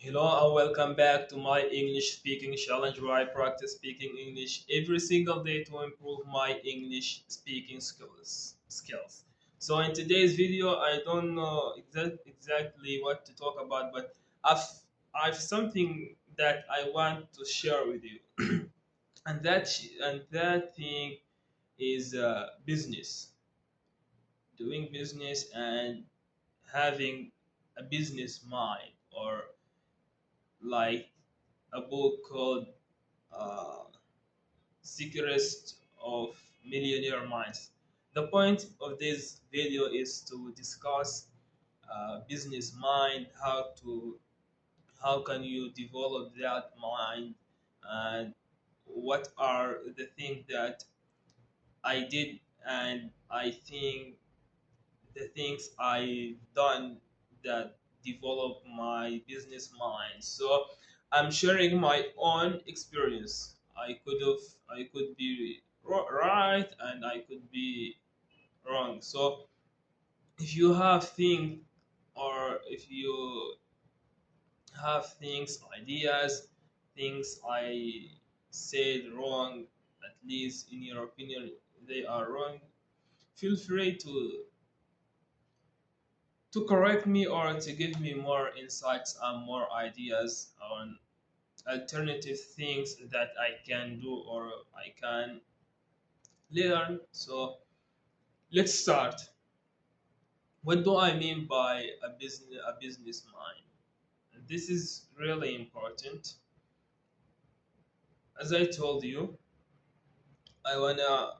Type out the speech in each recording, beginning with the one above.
Hello and welcome back to my English speaking challenge where I practice speaking English every single day to improve my English speaking skills. So in today's video, I don't know exactly what to talk about, but I've I've something that I want to share with you, and that thing is business, doing business and having a business mind, or like a book called uh, Secrets of Millionaire Minds. The point of this video is to discuss business mind, how can you develop that mind, and what are the things that I did, and I think the things I've done that develop my business mind. So I'm sharing my own experience. I could be right, and I could be wrong. So if you have things, or if you have things, ideas, things I said wrong, at least in your opinion they are wrong, feel free to correct me or to give me more insights and more ideas on alternative things that I can do or I can learn. So let's start. What do I mean by a business mind? This is really important. As I told you, I wanna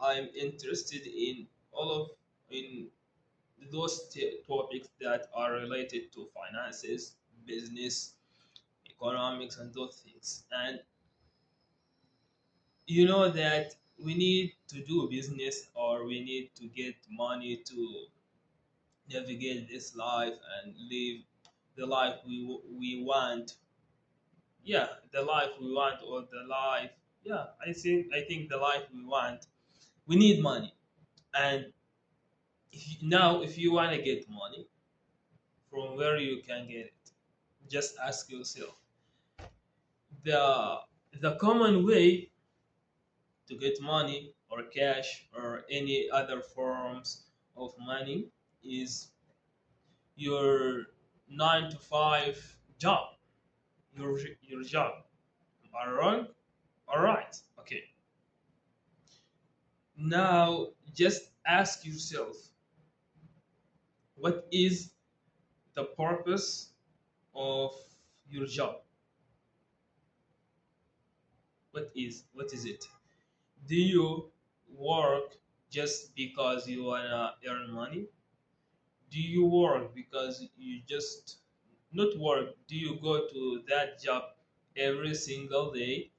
I'm interested in all of in those topics that are related to finances, business, economics, and those things. And you know that we need to do business, or we need to get money to navigate this life and live the life we want. Yeah, the life we want, or the life. Yeah, I think the life we want. We need money, and if you want to get money, from where you can get it, just ask yourself. The common way to get money or cash or any other forms of money is your 9 to 5 job, your job. Am I wrong? All right. Okay. Now just ask yourself, what is the purpose of your job? What is it? Do you work just because you wanna earn money? Do you work because you just not work? Do you go to that job every single day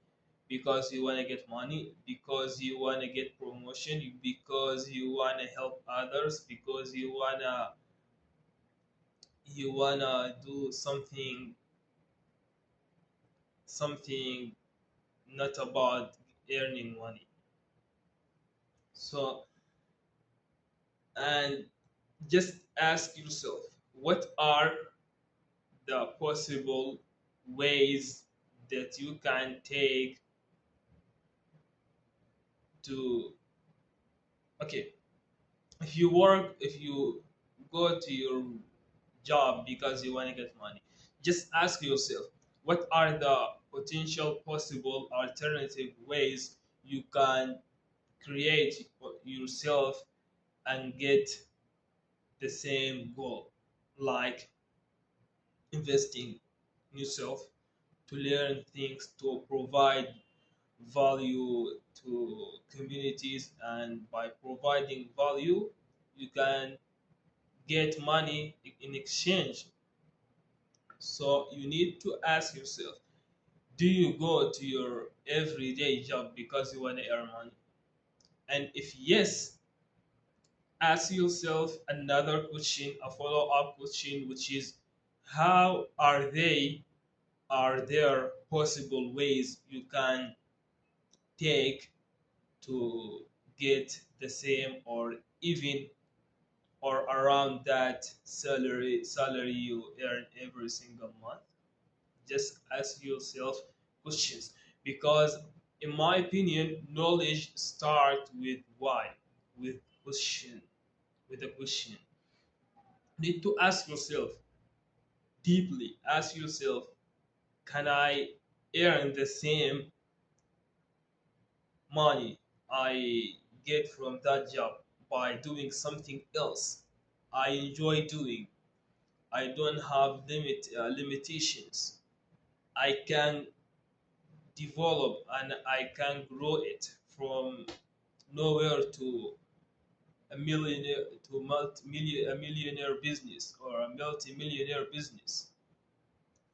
because you want to get money, because you want to get promotion, because you want to help others, because you wanna do something not about earning money? So, and just ask yourself, what are the possible ways that you can take to, okay, if you go to your job because you want to get money, just ask yourself, what are the potential possible alternative ways you can create yourself and get the same goal, like investing in yourself to learn things, to provide value to communities, and by providing value you can get money in exchange. So you need to ask yourself, do you go to your everyday job because you want to earn money? And if yes, ask yourself another question, a follow-up question, which is, how are there possible ways you can take to get the same, or even or around that salary you earn every single month? just ask yourself questions, because in my opinion knowledge starts with why, with question, with a question. You need to ask yourself deeply, ask yourself, can I earn the same money I get from that job by doing something else I enjoy doing? I don't have limitations. I can develop and I can grow it from nowhere to a millionaire, to a millionaire business or a multi-millionaire business.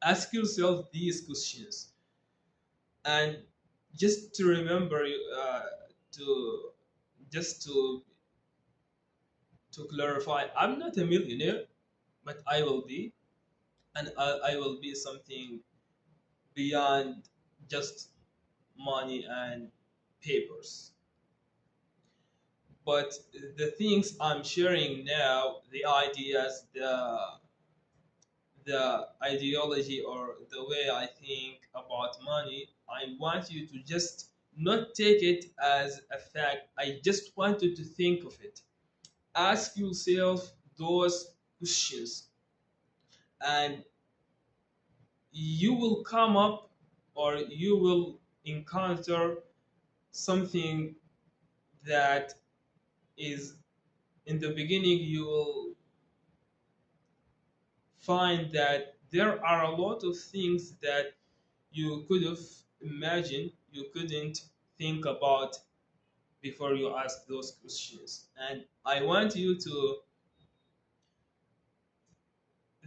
Ask yourself these questions, and just to remember, to just to clarify, I'm not a millionaire, but I will be, and I will be something beyond just money and papers. But the things I'm sharing now, the ideas, the ideology, or the way I think about money, I want you to just not take it as a fact. I just want you to think of it. Ask yourself those questions, and you will come up, or you will encounter something that is, in the beginning you will find that there are a lot of things that you could have imagined, you couldn't think about before you ask those questions. And I want you to,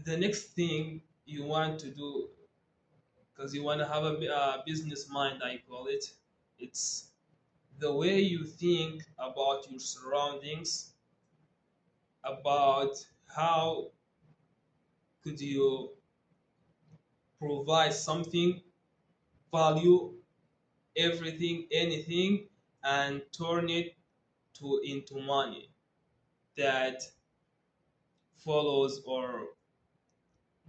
the next thing you want to do, because you want to have a business mind, I call it, it's the way you think about your surroundings, about how could you provide something, value everything, anything, and turn it to into money that follows, or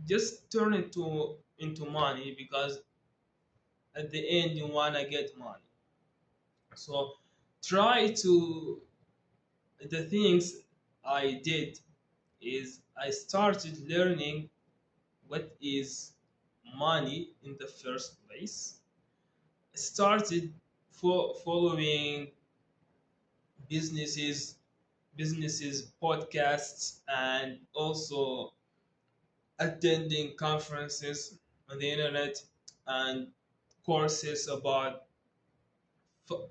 just turn it to into money, because at the end you want to get money. So try to, the things I did is I started learning what is money in the first place, started following businesses businesses podcasts, and also attending conferences on the internet and courses about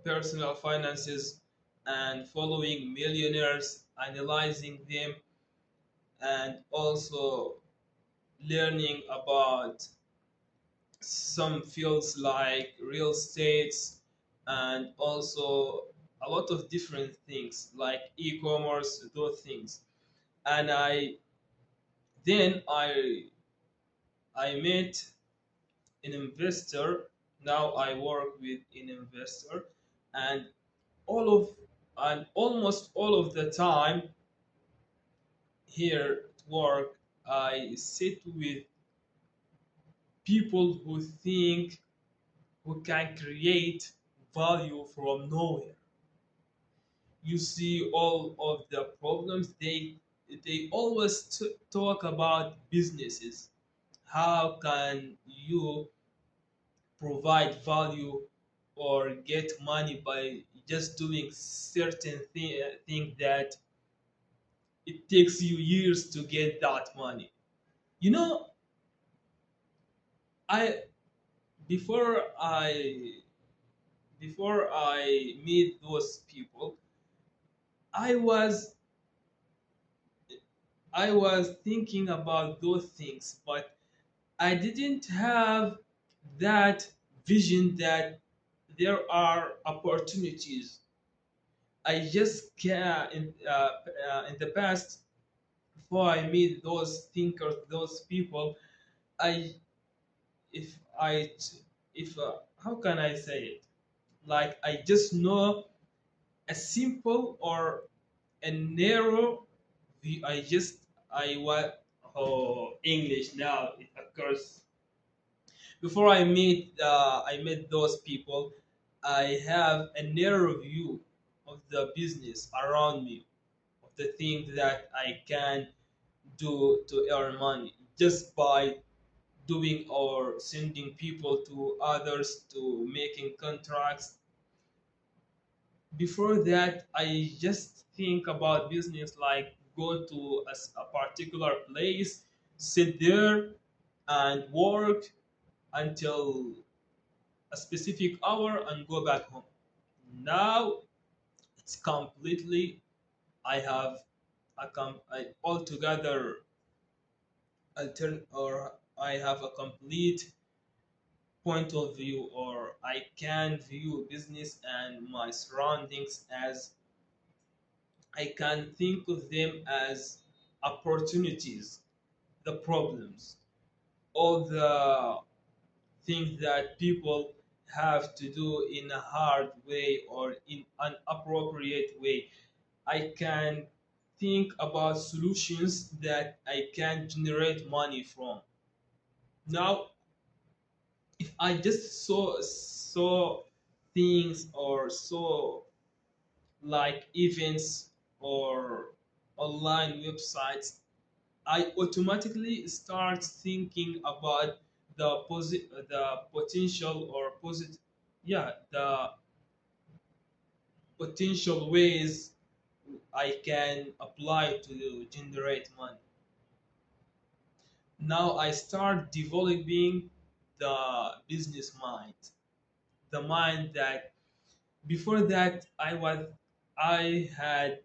personal finances, and following millionaires, analyzing them, and also learning about some fields like real estates, and also a lot of different things like e-commerce, those things. And I met an investor. Now I work with an investor, and all of and almost all of the time here at work, I sit with people who think, who can create value from nowhere. You see all of the problems, they always talk about businesses. How can you provide value or get money by just doing certain thing that it takes you years to get that money? You know, I before I before I meet those people, I was I was thinking about those things, but I didn't have that vision that there are opportunities. I just can in the past, before I meet those thinkers, those people, I if I if how can I say it? Like I just know a simple or a narrow view. I was, oh, English now it occurs. Before I met those people, I have a narrow view of the business around me, of the things that I can do to earn money just by doing or sending people to others to making contracts. Before that, I just think about business like go to a particular place, sit there and work until a specific hour and go back home. Now it's completely, I have I altogether or I have a complete point of view, or I can view business and my surroundings as, I can think of them as opportunities, the problems, all the things that people have to do in a hard way or in an appropriate way. I can think about solutions that I can generate money from. Now, if I just saw things or saw like events or online websites, I automatically start thinking about the potential or the potential ways I can apply to generate money. Now I start developing the business mind, the mind that before that I had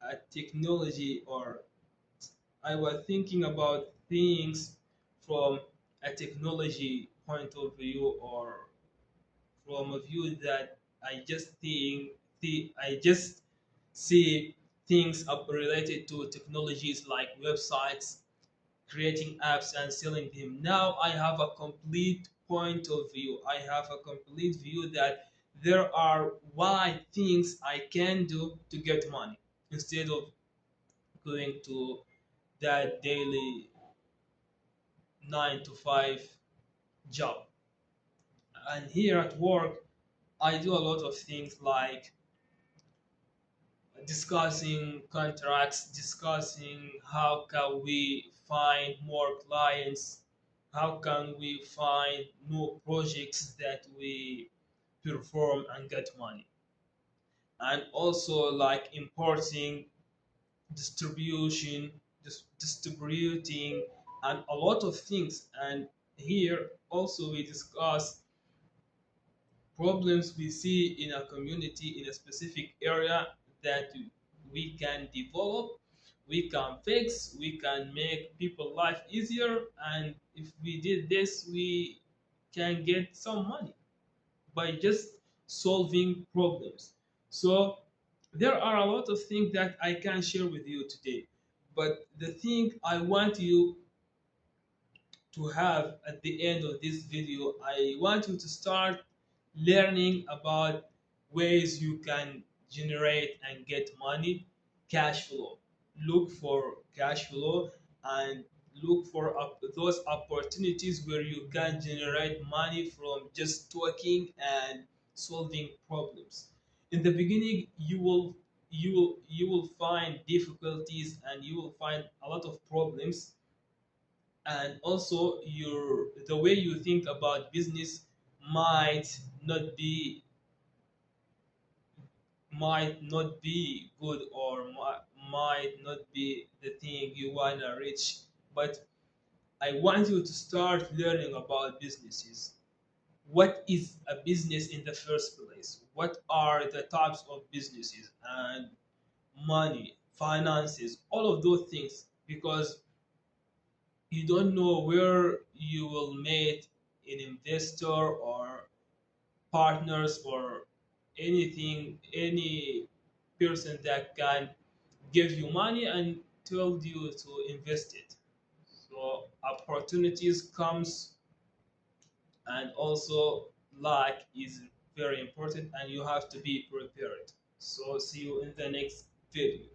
a technology, or I was thinking about things from a technology point of view, or from a view that I just see things up related to technologies like websites, creating apps and selling them. Now I have a complete point of view. I have a complete view that there are wide things I can do to get money instead of going to that daily 9 to 5 job. And here at work, I do a lot of things like discussing contracts, discussing how can we find more clients, how can we find more projects that we perform and get money. And also like importing, distribution, distributing, and a lot of things. And here also we discuss problems we see in a community in a specific area that we can develop, we can fix, we can make people life easier, and if we did this we can get some money by just solving problems. So there are a lot of things that I can share with you today, but the thing I want you to have at the end of this video, I want you to start learning about ways you can generate and get money, cash flow. Look for cash flow and look for those opportunities where you can generate money from just talking and solving problems. In the beginning, you will find difficulties and you will find a lot of problems, and also the way you think about business might not be might not be good, or might not be the thing you want to reach. But I want you to start learning about businesses. What is a business in the first place? What are the types of businesses, and money, finances, all of those things, because you don't know where you will meet an investor or partners or anything, any person that can give you money and tell you to invest it. So opportunities comes, and also luck is very important, and you have to be prepared. So see you in the next video.